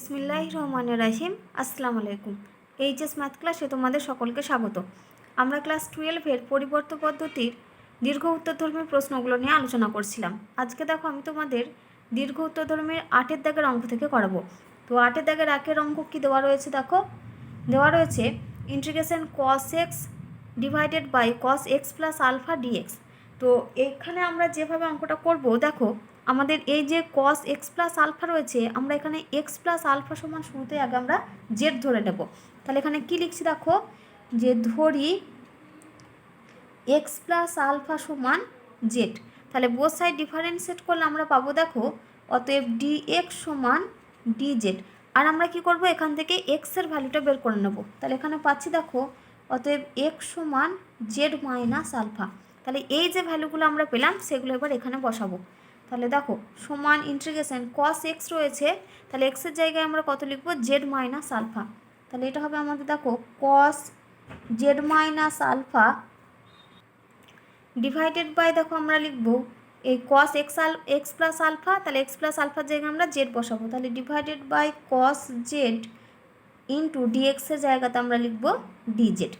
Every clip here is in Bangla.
বিসমিল্লাহির রহমানির রাহিম। আসসালামু আলাইকুম। এইচএস ম্যাথ ক্লাসে তোমাদের সকলকে স্বাগত। আমরা ক্লাস 12-এর পরিবর্ত পদ্ধতির দীর্ঘ উত্তরধর্মী প্রশ্নগুলো নিয়ে আলোচনা করছিলাম। আজকে দেখো আমি তোমাদের দীর্ঘ উত্তরধর্মীর 8-এর দাগের অঙ্ক থেকে করাবো। তো 8-এর দাগের 1-এর অঙ্ক কী দেওয়া রয়েছে দেখো, দেওয়া রয়েছে integration cos x divided by cos x plus alpha dx. তো এখানে আমরা যেভাবে অঙ্কটা করব দেখো, আমাদের এই যে cos x প্লাস আলফা রয়েছে, আমরা এখানে x প্লাস আলফা সমান শুরুতে আগে আমরা জেড ধরে নেব। তাহলে এখানে কি লিখছি দেখো, যে ধরি x প্লাস আলফা সমান জেড। তাহলে বোথ সাইড ডিফারেন্সিয়েট করলে আমরা পাবো দেখো, অতএব dx সমান dz। আর আমরা কি করব, এখান থেকে x এর ভ্যালুটা বের করে নেব। তাহলে এখানে পাচ্ছি দেখো, অতএব x সমান জেড মাইনাস আলফা। তাহলে এই যে ভ্যালুগুলো আমরা পেলাম সেগুলো এবার এখানে বসাবো। তাহলে দেখো সমান ইন্টিগ্রেশন cos x রয়েছে, তাহলে x এর জায়গায় আমরা কত লিখব, জেড মাইনাস আলফা। তাহলে এটা হবে আমাদের দেখো cos Z minus alpha divided by দেখো আমরা লিখব এই cos x প্লাস আলফা। তাহলে x প্লাস আলফার জায়গায় আমরা জেড বসাবো, তাহলে divided by cos Z into ডিএক্সের জায়গাতে আমরা লিখব ডিজেড।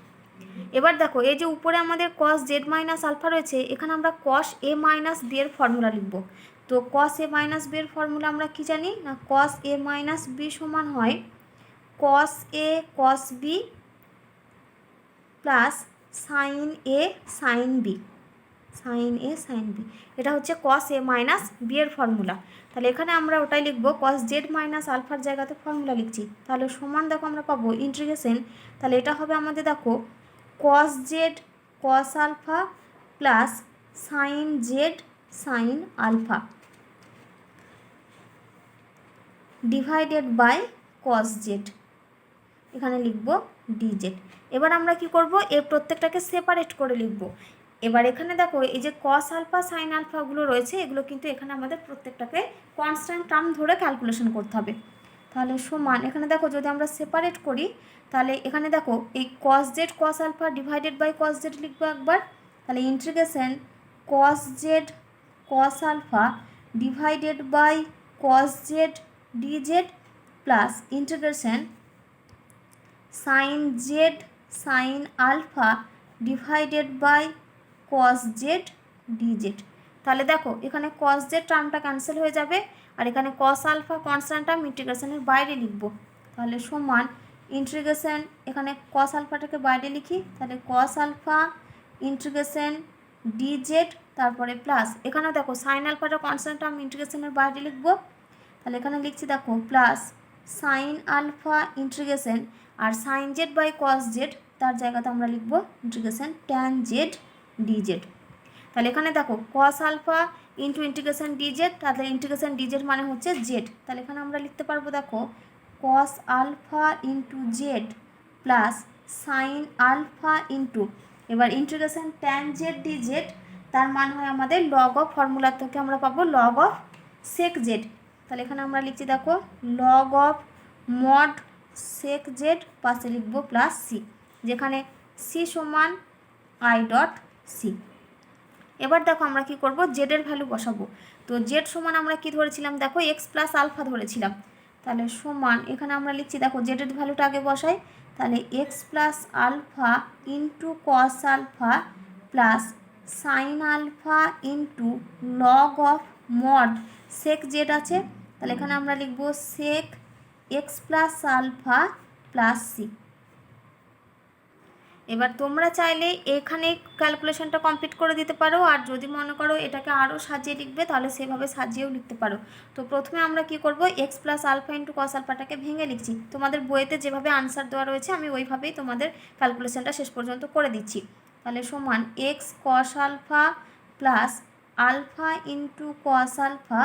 এবার দেখো এই যে উপরে আমাদের cos জেড মাইনাস আলফা রয়েছে, এখানে আমরা cos a মাইনাস বি এর ফর্মুলা লিখব। তো cos a মাইনাস বি এর ফর্মুলা আমরা কি জানি না, cos a মাইনাস বি সমান হয় cos a cos b plus sine a sine B, sine A sine B. এটা হচ্ছে cos a মাইনাস বি এর ফর্মুলা। তাহলে এখানে আমরা ওটাই লিখব, cos জেড মাইনাস আলফার জায়গাতে ফর্মুলা লিখছি। তাহলে সমান দেখো আমরা পাবো ইন্টিগ্রেশন, তাহলে এটা হবে আমাদের দেখো cos Z cos alpha plus sign Z sine alpha divided by cos Z, এখানে লিখব ডিজেড। এবার আমরা কি করব, এর প্রত্যেকটাকে সেপারেট করে লিখব। এবার এখানে দেখো এই যে cos আলফা সাইন আলফাগুলো রয়েছে, এগুলো কিন্তু এখানে আমাদের প্রত্যেকটাকে কনস্ট্যান্ট টার্ম ধরে ক্যালকুলেশন করতে হবে। তাহলে সমান এখানে দেখো যদি আমরা সেপারেট করি, তাহলে এখানে দেখো এই cos Z cos alpha divided by cos Z লিখবো একবার। তাহলে integration cos Z cos alpha divided by cos Z DZ plus integration sine Z sine alpha divided by cos Z d z. তাহলে দেখো এখানে cos জেড টার্মটা ক্যান্সেল হয়ে যাবে, আর এখানে cos আলফা কনস্ট্যান্ট টার্ম ইন্টিগ্রেশনের বাইরে লিখব। তাহলে সমান ইন্টিগ্রেশন, এখানে cos আলফাটাকে বাইরে লিখি, তাহলে cos আলফা ইন্টিগ্রেশন ডিজেড, তারপরে প্লাস এখানে দেখো সাইন আলফাটা কনস্ট্যান্ট টার্ম ইন্টিগ্রেশনের বাইরে লিখব। তাহলে এখানে লিখছি দেখো plus sine alpha integration, R sign z by cos Z তার জায়গাতে আমরা লিখব ইন্টিগ্রেশন ট্যান জেড ডিজেড। তাহলে এখানে দেখো cos alpha into integration d z, তাহলে ইন্টিগ্রেশন ডিজেড মানে হচ্ছে জেড। তাহলে এখানে আমরা লিখতে পারবো দেখো cos alpha into z plus sine alpha into, এবার ইন্টিগ্রেশন ট্যান জেড ডিজেড, তার মান হয় আমাদের লগ অফ, ফর্মুলা থেকে আমরা পাবো লগ অফ সেক জেড। তাহলে এখানে আমরা লিখছি দেখো log of mod sec z, পাশে লিখবো প্লাস সি, যেখানে সি সমান আই ডট সি। এবার দেখো আমরা কি করব, জেডের ভ্যালু বসাবো। তো জেড সমান আমরা কি ধরেছিলাম দেখো এক্স প্লাস আলফা ধরেছিলাম। তাহলে সমান এখানে আমরা লিখছি দেখো জেডের ভ্যালুটা আগে বসাই, তাহলে x plus alpha into cos alpha plus sine alpha into log of mod sec z আছে। তাহলে এখানে আমরা লিখব sec x plus alpha plus c. এবার তোমরা চাইলে এখানে ক্যালকুলেশনটা কমপ্লিট করে দিতে পারো, আর যদি মনে করো এটাকে আরও সাজিয়ে লিখবে তাহলে সেভাবে সাজিয়েও লিখতে পারো। তো প্রথমে আমরা কি করব, X plus alpha into cos আলফাটাকে ভেঙে লিখছি। তোমাদের বইতে যেভাবে আনসার দেওয়া রয়েছে আমি ওইভাবেই তোমাদের ক্যালকুলেশনটা শেষ পর্যন্ত করে দিচ্ছি। তাহলে সমান x cos alpha plus alpha into cos alpha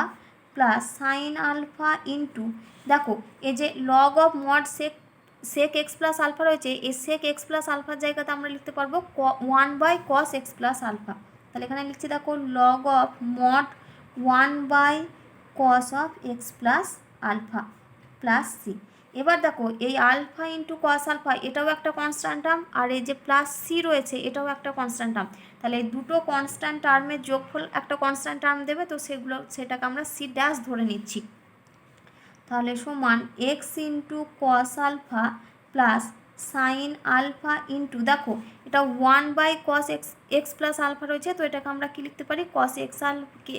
plus sine alpha into, দেখো এই যে log of mod sec x plus alpha রয়েছে, এই সেক এক্স প্লাস আলফার জায়গাতে আমরা লিখতে পারবো 1/cos এক্স প্লাস আলফা। তাহলে এখানে লিখছি দেখো log of mod 1/cos of x plus alpha plus c. এবার দেখো এই আলফা ইন্টু কস আলফা এটাও একটা কনস্ট্যান্ট টার্ম, আর এই যে প্লাস সি রয়েছে এটাও একটা কনস্ট্যান্ট টার্ম। তাহলে এই দুটো কনস্ট্যান্ট টার্মের যোগফল একটা কনস্ট্যান্ট টার্ম দেবে, তো সেটাকে আমরা সি ড্যাশ ধরে নিচ্ছি। তাহলে সমান x into cos alpha plus sine alpha into, দেখো এটা 1/cos এক্স প্লাস আলফা রয়েছে, তো এটাকে আমরা কী লিখতে পারি, cos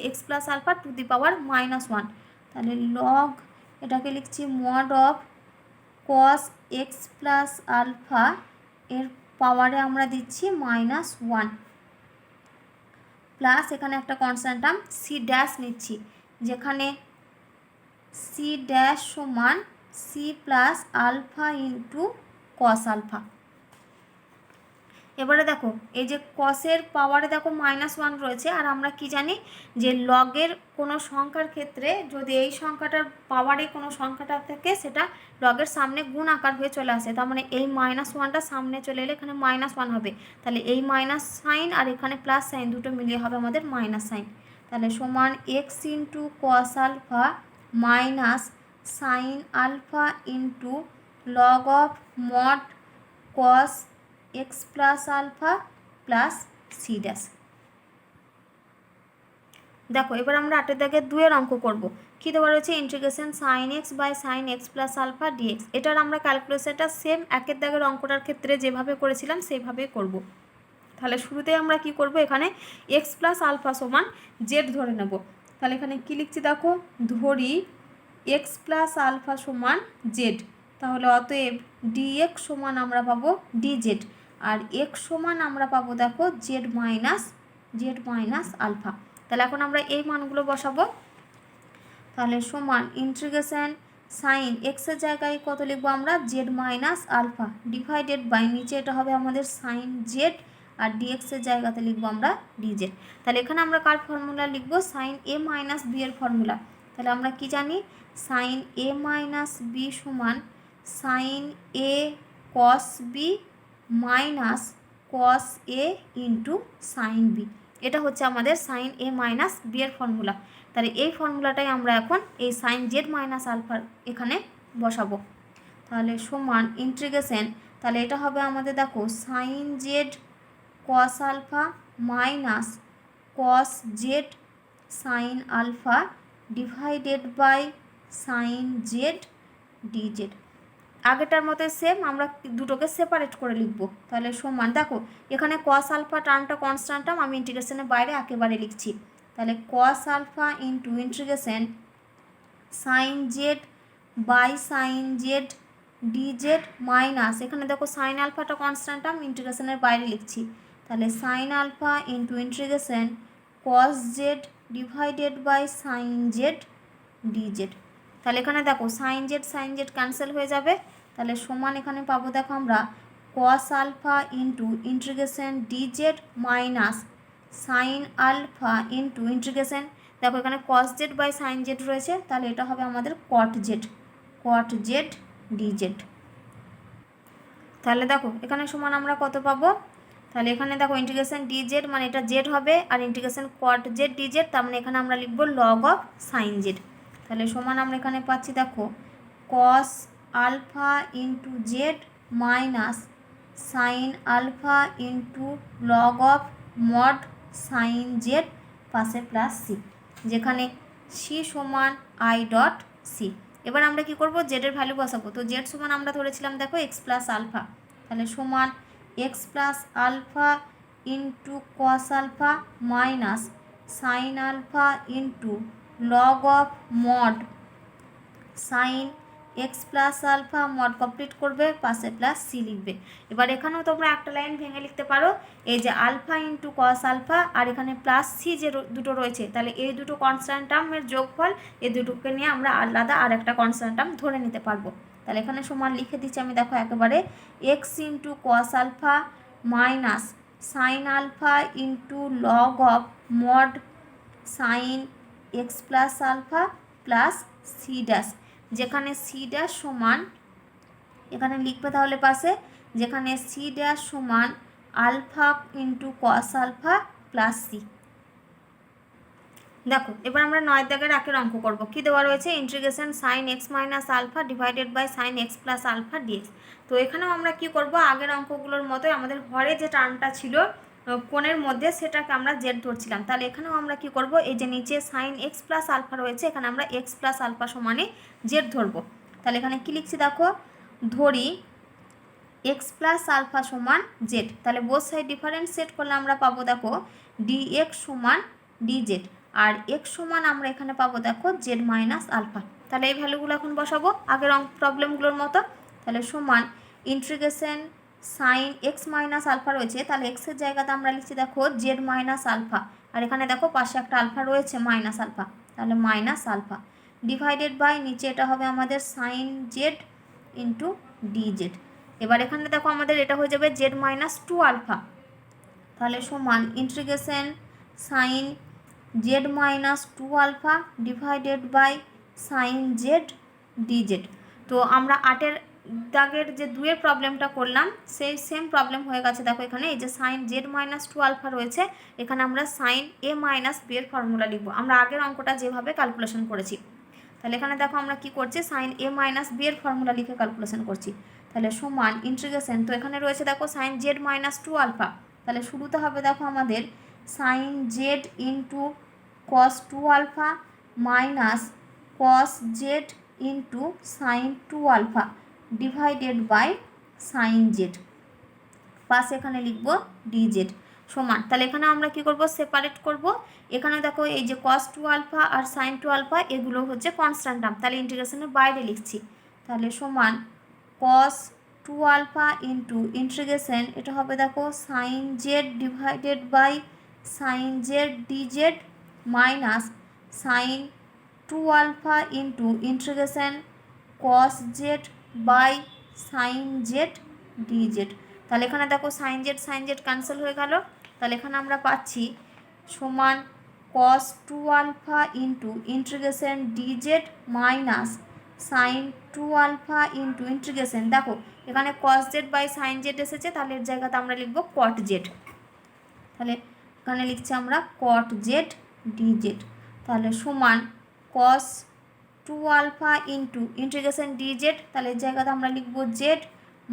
X plus alpha to the power -1। তাহলে লগ এটাকে লিখছি mod of cos X plus alpha এর পাওয়ারে আমরা দিচ্ছি -1 প্লাস এখানে একটা কনস্ট্যান্ট টার্ম সি ড্যাশ নিচ্ছি, যেখানে সি ড্যাশ সমান c plus alpha into cos alpha. এবারে দেখো এই যে কসের পাওয়ারে দেখো -1 রয়েছে, আর আমরা কি জানি যে লগের কোনো সংখ্যার ক্ষেত্রে যদি এই সংখ্যাটার পাওয়ারে কোনো সংখ্যাটা থাকে সেটা লগের সামনে গুণ আকার হয়ে চলে আসে, তার মানে এই -1টা সামনে চলে এলে এখানে -1 হবে, তাহলে এই মাইনাস সাইন আর এখানে প্লাস সাইন দুটো মিলিয়ে হবে আমাদের মাইনাস সাইন। তাহলে সমান x into cos alpha minus sine alpha into log of mod cos x plus alpha plus c dash. দেখো এবার আমরা 8 দাগের 2 অঙ্ক করব। কী দেওয়া রয়েছে, integration sine x by sine x plus alpha d x. এটার আমরা ক্যালকুলেশনটা সেম 1 দাগের অঙ্কটার ক্ষেত্রে যেভাবে করেছিলাম সেইভাবেই করব। তাহলে শুরুতেই আমরা কি করব, এখানে এক্স প্লাস আলফা সমান জেড ধরে নেব। তাহলে এখানে কী লিখছি দেখো, ধরি এক্স প্লাস আলফা সমান জেড, তাহলে অতএব ডিএক্স সমান আমরা পাবো ডিজেড, আর এক্স সমান আমরা পাবো দেখো জেড মাইনাস আলফা। তাহলে এখন আমরা এই মানগুলো বসাবো। তাহলে সমান ইন্টিগ্রেশন সাইন এক্সের জায়গায় কত লিখবো আমরা, z minus alpha divided by নিচে এটা হবে আমাদের সাইন জেড, আর ডিএক্সের জায়গাতে লিখবো আমরা ডিজেড। তাহলে এখানে আমরা কার ফর্মুলা লিখবো, সাইন এ মাইনাস বি এর ফর্মুলা। তাহলে আমরা কি জানি, সাইন এ মাইনাস বি সমান sign a cos b minus cos A into sign B. এটা হচ্ছে আমাদের সাইন এ মাইনাস বি এর ফর্মুলা। তাহলে এই ফর্মুলাটাই আমরা এখন এই সাইন জেড মাইনাস আলফার এখানে বসাবো। তাহলে সমান ইন্টিগ্রেশন, তাহলে এটা হবে আমাদের দেখো sine Z cos alpha minus cos Z sine alpha divided by sine Z D Z. আগেটার মতো সেম আমরা দুটোকে সেপারেট করে লিখব। তাহলে সমান, দেখো এখানে কস আলফা টার্মটা কনস্ট্যান্ট টার্ম, আমি ইন্টিগ্রেশনের বাইরে একেবারে লিখছি। তাহলে cos alpha into integration sine z by sine Z d z minus, এখানে দেখো সাইন আলফাটা কনস্ট্যান্ট টার্ম, ইন্টিগ্রেশনের বাইরে লিখছি। তাহলে sine alpha into integration cos z divided by sine Z d z. তাহলে এখানে দেখো সাইন জেড ক্যান্সেল হয়ে যাবে। তাহলে সমান এখানে পাবো দেখো আমরা cos alpha into integration d z minus sine alpha into integration, দেখো এখানে cos Z by sine z রয়েছে, তাহলে এটা হবে আমাদের কট জেড ডিজেড। তাহলে দেখো এখানে সমান আমরা কত পাবো, তাহলে এখানে দেখো ইন্টিগ্রেশন ডিজেড মানে এটা জেড হবে, আর ইন্টিগ্রেশন কট জেড ডিজেড, তার মানে এখানে আমরা লিখবো লগ অফ সাইন জেড। তাহলে সমান আমরা এখানে পাচ্ছি দেখো cos alpha into z minus sine alpha into log of mod sine Z পাশে প্লাস সি, যেখানে সি সমান আই ডট সি। এবার আমরা কি করব, জেডের ভ্যালু বসাবো। তো জেড সমান আমরা ধরেছিলাম দেখো এক্স প্লাস আলফা, তাহলে সমান x plus alpha into cos alpha minus sine alpha into log of mod sine x plus alpha, mod complete করবে পাশে প্লাস সি লিখবে। এবার এখানেও তোমরা একটা লাইন ভেঙে লিখতে পারো, এই যে আলফা ইন্টু কস আলফা আর এখানে প্লাস সি যে দুটো রয়েছে, তাহলে এই দুটো কনস্ট্যান্ট টার্মের যোগফল, এই দুটোকে নিয়ে আমরা আলাদা আর একটা কনস্ট্যান্ট টার্ম ধরে নিতে পারবো। তাহলে এখানে সমান লিখে দিচ্ছি আমি দেখো একেবারে x into cos alpha minus sine alpha into log of mod sine x plus alpha plus c dash, যেখানে সি ড্যাশ সমান এখানে লিখবে তাহলে পাশে, যেখানে সি ড্যাশ সমান alpha into cos alpha plus C. দেখো এবার আমরা 9 দাগের একের অঙ্ক করব। কি দেওয়া রয়েছে, integration sine x minus alpha divided by sine x plus alpha dx. তো এখানেও আমরা কি করব, আগের অঙ্কগুলোর মতোই আমাদের হরে যে টার্মটা ছিল কোণের মধ্যে সেটাকে আমরা জেড ধরছিলাম। তাহলে এখানেও আমরা কি করব, এই যে নিচে সাইন এক্স প্লাস আলফা রয়েছে, এখানে আমরা এক্স প্লাস আলফা সমানে জেড ধরবো। তাহলে এখানে কি লিখছি দেখো, ধরি এক্স প্লাস আলফা সমান জেড। তাহলে বোথ সাইড ডিফারেন্সিয়েট করলে আমরা পাবো দেখো ডি এক্স সমান ডি জেড, আর এক্স সমান আমরা এখানে পাবো দেখো জেড মাইনাস আলফা। তাহলে এই ভ্যালুগুলো এখন বসাবো আগের প্রবলেমগুলোর মতো। তাহলে সমান integration sine x minus alpha রয়েছে, তাহলে এক্সের জায়গাতে আমরা লিখছি দেখো জেড মাইনাস আলফা, আর এখানে দেখো পাশে একটা আলফা রয়েছে মাইনাস আলফা, তাহলে মাইনাস আলফা ডিভাইডেড বাই নিচে এটা হবে আমাদের sine z into d z. এবার এখানে দেখো আমাদের এটা হয়ে যাবে জেড মাইনাস টু আলফা, তাহলে সমান integration sine z minus two alpha divided by sine z D z. তো আমরা 8 দাগের যে 2 প্রবলেমটা করলাম সেই সেম প্রবলেম হয়ে গেছে। দেখো এখানে এই যে sine z minus two alpha রয়েছে, এখানে আমরা সাইন এ মাইনাস বি এর ফর্মুলা লিখবো, আমরা আগের অঙ্কটা যেভাবে ক্যালকুলেশন করেছি। তাহলে এখানে দেখো আমরা কি করছি, সাইন এ মাইনাস বি এর ফর্মুলা লিখে ক্যালকুলেশন করছি। তাহলে সমান ইন্টিগ্রেশন, তো এখানে রয়েছে দেখো sine z minus two alpha, তাহলে শুরুতে হবে দেখো আমাদের sine z into cos two alpha minus cos z into sine two alpha divided by sine Z, পাশে এখানে লিখবো ডি জেড সমান। তাহলে এখানে আমরা কি করব, সেপারেট করব। এখানে দেখো এই যে কস টু আলফা আর সাইন টু আলফা এগুলো হচ্ছে কনস্ট্যান্ট টার্ম, তাহলে ইন্টিগ্রেশনের বাইরে লিখছি। তাহলে সমান cos two alpha into integration এটা হবে দেখো sine z divided by sine z D Z minus sine two alpha into integration cos Z by sine z D Z. তাহলে এখানে দেখো সাইন জেড ক্যান্সেল হয়ে গেল, তাহলে এখানে আমরা পাচ্ছি সমান cos two alpha into integration D Z minus sine two alpha into integration, দেখো এখানে cos Z by sine Z এসেছে, তাহলে এর জায়গাতে আমরা লিখবো কট জেড। তাহলে এখানে লিখছি আমরা কট জেড ডি জেড, তাহলে সমান cos two alpha into integration D Z, তাহলে এর জায়গাতে আমরা লিখবো Z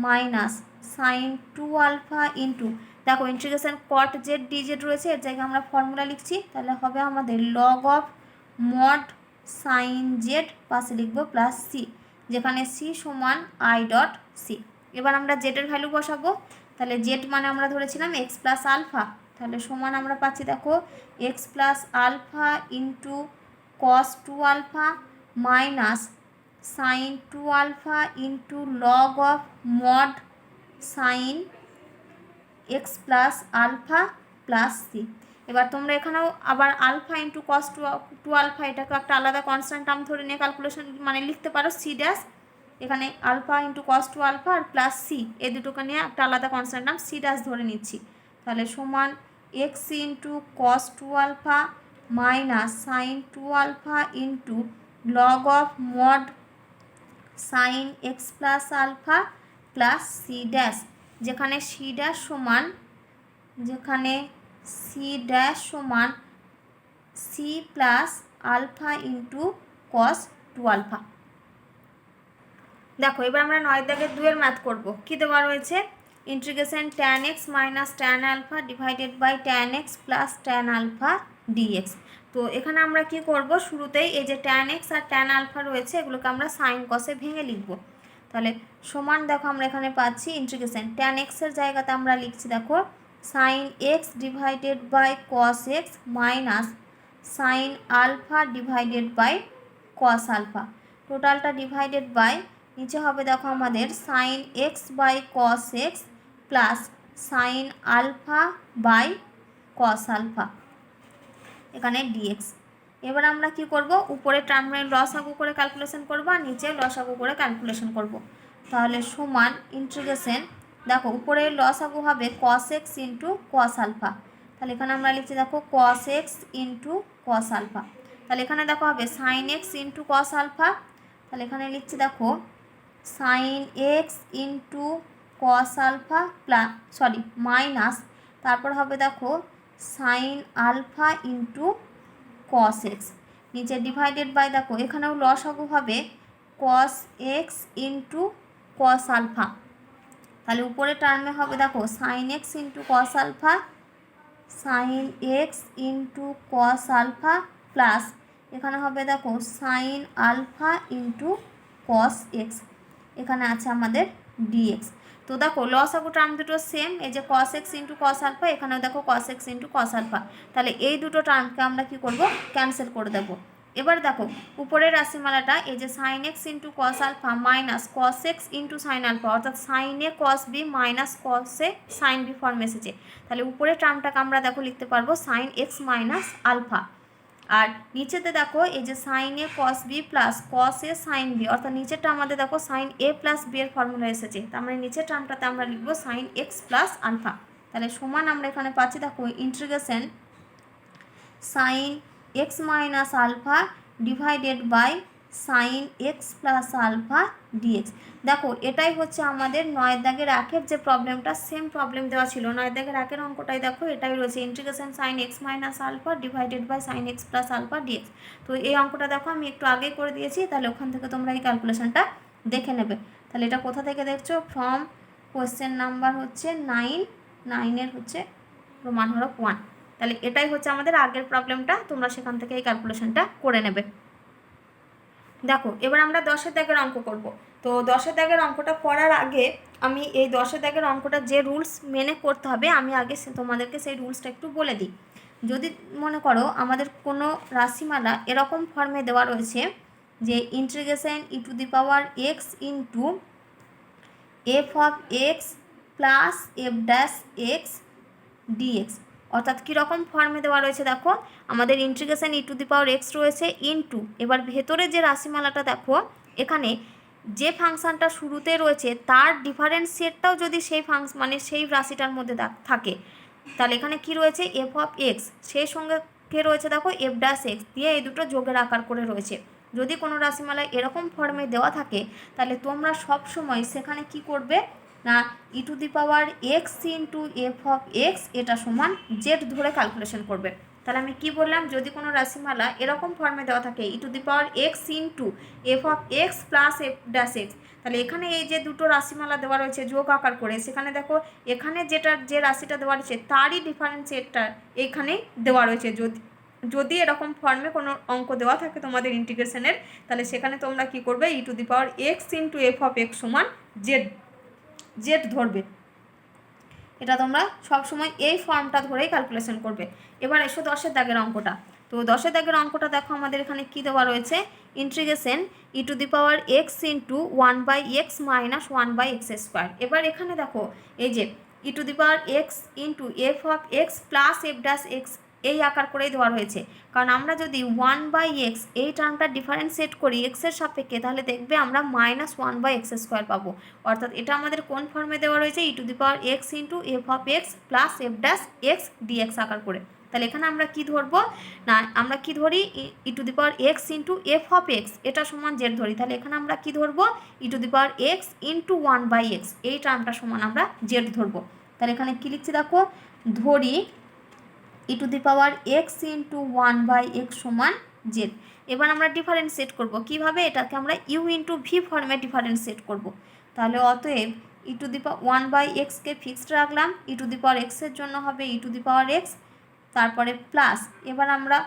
minus sine two alpha into, দেখো integration cot Z D Z রয়েছে, এর জায়গায় আমরা ফর্মুলা লিখছি, তাহলে হবে আমাদের log of mod sine Z পাশে লিখবো প্লাস সি, যেখানে সি সমান আই ডট সি। এবার আমরা জেডের ভ্যালু বসাবো, তাহলে জেড মানে আমরা ধরেছিলাম এক্স প্লাস আলফা, তাহলে সমান আমরা পাচ্ছি দেখো x plus alpha into cos two alpha minus sine two alpha into log of mod sine x plus alpha plus c. এবার তোমরা এখানেও আবার alpha into cos two alpha এটাকে একটা আলাদা কনস্ট্যান্ট টার্ম ধরে নিয়ে ক্যালকুলেশন মানে লিখতে পারো সি ড্যাশ, এখানে alpha into cos two alpha আর প্লাস সি এই দুটোকে নিয়ে একটা আলাদা কনস্ট্যান্ট টার্ম সি ড্যাশ ধরে নিচ্ছি। তাহলে সমান x into cos two alpha minus sine two alpha into log of mod sine x plus alpha plus c dash, যেখানে সি ড্যাশ সমান c plus alpha into cos two alpha. দেখো এবার আমরা 9 দাগের 2 এর ম্যাথ করবো। কী দেওয়া রয়েছে, integration tan x minus tan alpha divided by tan x plus tan alpha dx. তো এখানে আমরা কি করব, শুরুতেই এই যে ট্যান এক্স আর ট্যান আলফা রয়েছে এগুলোকে আমরা সাইন কসে ভেঙে লিখব। তাহলে সমান দেখো আমরা এখানে পাচ্ছি ইন্টিগ্রেশন ট্যান এক্সের জায়গাতে আমরা লিখছি দেখো sine x divided by cos x minus sine alpha divided by cos alpha, টোটালটা ডিভাইডেড বাই নিচে হবে দেখো আমাদের sine x by cos x plus sine alpha by cos alpha, এখানে ডিএক্স। এবার আমরা কি করব, উপরে টার্মের লসাগু করে ক্যালকুলেশন করব আর নিচে লসাগু করে ক্যালকুলেশন করব। তাহলে সমান ইন্টিগ্রেশন, দেখো উপরে লসাগু হবে cos x into cos alpha, তাহলে এখানে আমরা লিখছি দেখো cos x into cos alpha, তাহলে এখানে দেখো হবে sine x into cos alpha, তাহলে এখানে লিখছি দেখো sine x into cos alpha minus, তারপর হবে দেখো sine alpha into cos x, নিচে ডিভাইডেড বাই দেখো এখানেও লসাগু হবে cos x into cos alpha, তাহলে উপরে টার্মে হবে দেখো sine x into cos alpha sine x into cos alpha plus এখানে হবে দেখো sine alpha into cos x, এখানে আছে আমাদের ডিএক্স। তো দেখো লসাগু টার্ম দুটো সেম, এই যে কস এক্স ইন্টু কস আলফা, এখানেও দেখো cos x into cos alpha, তাহলে এই দুটো টার্মকে আমরা কি করব, ক্যান্সেল করে দেবো। এবার দেখো উপরের রাশিমালাটা এই যে sine x into cos alpha minus cos x into sine alpha, অর্থাৎ sine a cos b minus cos a sine b form এসেছে, তাহলে উপরের টার্মটাকে আমরা দেখো লিখতে পারবো সাইন এক্স মাইনাস আলফা। আর নিচেতে দেখো এই যে sine a cos b plus cos a sine b, অর্থাৎ নিচেরটা আমাদের দেখো সাইন এ প্লাস বি এর ফর্মুলা এসেছে, তার মানে নিচের টার্মটাতে আমরা লিখবো সাইন এক্স প্লাস আলফা। তাহলে সমান আমরা এখানে পাচ্ছি দেখো integration sine x minus alpha divided by sine x plus alpha d x. দেখো এটাই হচ্ছে আমাদের 9 দাগের 1-এর যে প্রবলেমটা, সেম প্রবলেম দেওয়া ছিল 9 দাগের 1-এর অঙ্কটাই দেখো এটাই রয়েছে, integration sine x minus alpha divided by sine x plus alpha dx. তো এই অঙ্কটা দেখো আমি একটু আগেই করে দিয়েছি, তাহলে ওখান থেকে তোমরা এই ক্যালকুলেশনটা দেখে নেবে। তাহলে এটা কোথা থেকে দেখছো, ফ্রম কোয়েশ্চেন নাম্বার হচ্ছে 9-এর হচ্ছে রোমান হরফ 1। তাহলে এটাই হচ্ছে আমাদের আগের প্রবলেমটা, তোমরা সেখান থেকে এই ক্যালকুলেশনটা করে নেবে। দেখো এবার আমরা 10-এর দাগের অঙ্ক করব। তো 10-এর দাগের অঙ্কটা করার আগে আমি এই 10-এর দাগের অঙ্কটা যে রুলস মেনে করতে হবে আমি আগে তোমাদেরকে সেই রুলসটা একটু বলে দিই। যদি মনে করো আমাদের কোনো রাশিমালা এরকম ফর্মে দেওয়া রয়েছে যে integration E to the power x into F of x plus F dash x d x, অর্থাৎ কীরকম ফর্মে দেওয়া রয়েছে দেখো আমাদের integration E to the power x রয়েছে ইনটু, এবার ভেতরে যে রাশিমালাটা দেখো এখানে যে ফাংশানটা শুরুতে রয়েছে তার ডিফারেন্সিয়েটটাও যদি সেই মানে সেই রাশিটার মধ্যে থাকে, তাহলে এখানে কি রয়েছে এফ অফ এক্স, সেই সঙ্গে কে রয়েছে দেখো এফ ড্যাশ এক্স দিয়ে এই দুটো যোগের আকার করে রয়েছে। যদি কোনো রাশিমালায় এরকম ফর্মে দেওয়া থাকে তাহলে তোমরা সব সময় সেখানে কি করবে না ই to the power x into F of X এটা সমান জেড ধরে ক্যালকুলেশন করবে। তাহলে আমি কি বললাম, যদি কোনো রাশিমালা এরকম ফর্মে দেওয়া থাকে E to the power x into F of x plus F dash x, তাহলে এখানে এই যে দুটো রাশিমালা দেওয়া রয়েছে যোগ আকার করে, সেখানে দেখো এখানে যে রাশিটা দেওয়া রয়েছে তারই ডিফারেন্সিয়েটটা এখানে দেওয়া রয়েছে। যদি এরকম ফর্মে কোনো অঙ্ক দেওয়া থাকে তোমাদের ইন্টিগ্রেশনের, তাহলে সেখানে তোমরা কি করবে E to the power x into F of x সমান জেড ধরবে। এটা তোমরা সবসময় এই ফর্মটা ধরেই ক্যালকুলেশন করবে। এবার এসো 10-এর দাগের অঙ্কটা। তো 10-এর দাগের অঙ্কটা দেখো আমাদের এখানে কি দেওয়া রয়েছে, integration E to the power x into 1/x minus 1/x square. এবার এখানে দেখো এই যে ই to the power x into F of x plus F dash X এই আকার করেই দেওয়া রয়েছে, কারণ আমরা যদি 1/x এই টার্মটা ডিফারেন্সিয়েট করি এক্সের সাপেক্ষে তাহলে দেখবে আমরা মাইনাস 1/x স্কোয়ার পাবো, অর্থাৎ এটা আমাদের কোন ফর্মে দেওয়া রয়েছে E to the power x into F of x plus F dash x D X আকার করে। তাহলে এখানে আমরা কি ধরবো না আমরা কি ধরি ই to the power x into F of X এটা সমান জেড ধরি, তাহলে এখানে আমরা কি ধরবো E to the power x into 1/x এই টার্মটা সমান আমরা জেড ধরবো। তাহলে এখানে কি লিখছি দেখো, ধরি ই to the power x into 1/x সমান জেড। এবার আমরা ডিফারেন্সিয়েট করবো কীভাবে, এটাকে আমরা ইউ ইন্টু ভি ফর্মে ডিফারেন্সিয়েট করবো। তাহলে অতএব ই টু দি পাওয়ার 1/xকে ফিক্সড রাখলাম, ই টু দি পাওয়ার এক্সের জন্য হবে ই টু দি পাওয়ার এক্স, তারপরে প্লাস এবার আমরা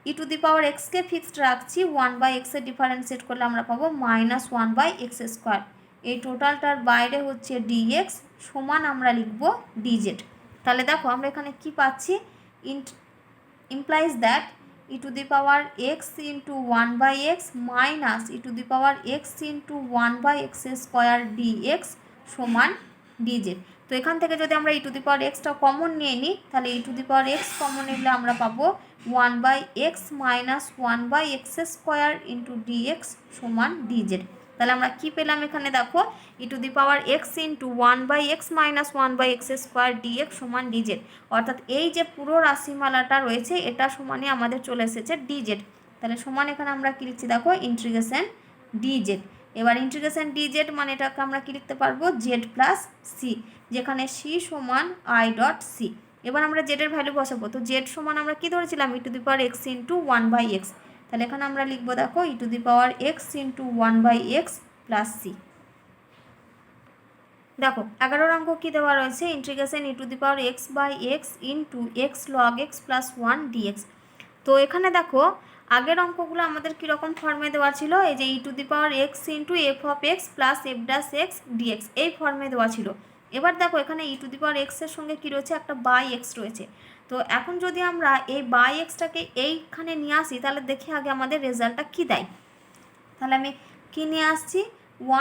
ই টু দি পাওয়ার এক্সকে ফিক্সড রাখছি, 1/xে ডিফারেন্সিয়েট করলে আমরা পাবো মাইনাস 1/x স্কোয়ার। এই টোটালটার বাইরে হচ্ছে ডিএক্স সমান আমরা লিখবো ডিজেড। তাহলে দেখো আমরা এখানে কি পাচ্ছি, implies that e to the power x into 1/x minus e to the power x into 1/x square dx সমান dz। তো এখান থেকে যদি আমরা e to the power x-টা কমন নিয়ে নিই তাহলে e to the power x common নিলে আমরা পাবো 1/x minus 1/x square into dx সমান dz। তাহলে আমরা কি পেলাম এখানে দেখো ই to the power x into 1/x minus 1/x square D X সমান ডিজেড, অর্থাৎ এই যে পুরো রাশিমালাটা রয়েছে এটা সমানে আমাদের চলে এসেছে ডিজেড। তাহলে সমান এখানে আমরা কি লিখছি দেখো ইন্টিগ্রেশন ডিজেড। এবার ইন্টিগ্রেশন ডিজেড মানে এটাকে আমরা কি লিখতে পারবো জেড প্লাস সি, যেখানে সি সমান আই ডট সি। এবার আমরা জেডের ভ্যালু বসাবো, তো জেড সমান আমরা কি ধরেছিলাম E to the power x into 1/x, তাহলে এখানে আমরা লিখবো দেখো ই to the power x into 1/x plus C. দেখো 11 অঙ্ক কী দেওয়া রয়েছে, integration e⁻x/x into x log x plus 1 dx। তো এখানে দেখো আগের অঙ্কগুলো আমাদের কীরকম ফর্মে দেওয়া ছিল, এই যে e⁻x into f(x) plus f'(x) dx এই ফর্মে দেওয়া ছিল। এবার দেখো এখানে e⁻x এর সঙ্গে কী রয়েছে, একটা বাই এক্স রয়েছে। তো এখন যদি আমরা এই বাই এক্সটাকে এইখানে নিয়ে আসি তাহলে দেখি আগে আমাদের রেজাল্টটা কী দেয়। তাহলে আমি কী নিয়ে আসছি,